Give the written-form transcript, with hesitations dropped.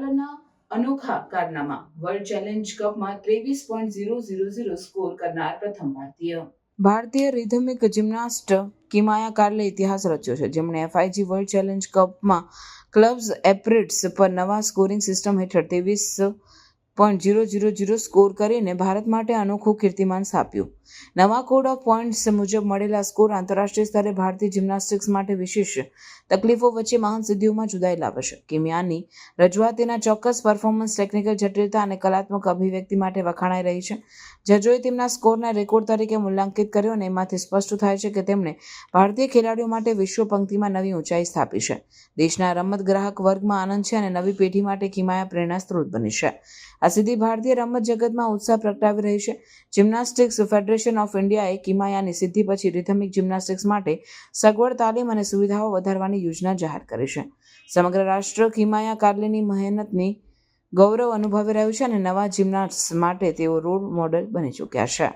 કાલાલના અનોખા કારનામા world challenge કપમાં 23.000 score કરનાર પ્રથમ ભારતીય રિધમિક જિમ્નાસ્ટ કિમાયા કાર્લે ઇતિહાસ રચ્યો છે, જેમણે FIG વર્લ્ડ ચેલેન્જ કપમાં ક્લબ્સ એપ્રિટ્સ પર નવા સ્કોરિંગ સિસ્ટમ હેઠળ 23.000 સ્કોર કરીને ભારત માટે અનોખું કીર્તિમાન સ્થાપ્યું. નવા કોડ ઓફ પોઇન્ટ્સ મુજબ મળેલા સ્કોર આંતરરાષ્ટ્રીય સ્તરે ભારતીય જિમ્નાસ્ટિક્સ માટે વિશેષ તકલીફો વચ્ચે મહાન સિદ્ધિઓમાં જુદાઈ લાવે છે. કિમિયાની રજૂઆત તેના ચોક્કસ પરફોર્મન્સ, ટેકનિકલ જટિલતા અને કલાત્મક અભિવ્યક્તિ માટે વખાણાઈ રહી છે. જજોએ તેમના સ્કોરને રેકોર્ડ તરીકે મૂલ્યાંકિત કર્યો અને એમાંથી સ્પષ્ટ થાય છે કે તેમણે ભારતીય ખેલાડીઓ માટે વિશ્વ પંક્તિમાં નવી ઊંચાઈ સ્થાપી છે. દેશના રમત ગ્રાહક વર્ગમાં આનંદ છે અને નવી પેઢી માટે કિમાયા પ્રેરણા સ્ત્રોત બની છે. આ સિદ્ધિ ભારતીય રમત જગતમાં ઉત્સાહ પ્રગટાવી રહી છે. જિમ્નાસ્ટિક્સ ફેડરેશન ઓફ ઇન્ડિયાએ કિમાયાની સિદ્ધિ પછી રિધમિક જિમ્નાસ્ટિક્સ માટે સગવડ, તાલીમ અને સુવિધાઓ વધારવાની યોજના જાહેર કરી છે. સમગ્ર રાષ્ટ્ર કિમાયા કાર્લેની મહેનતની ગૌરવ અનુભવી રહ્યું છે અને નવા જિમ્નાસ્ટ્સ માટે તેઓ રોલ મોડેલ બની ચૂક્યા છે.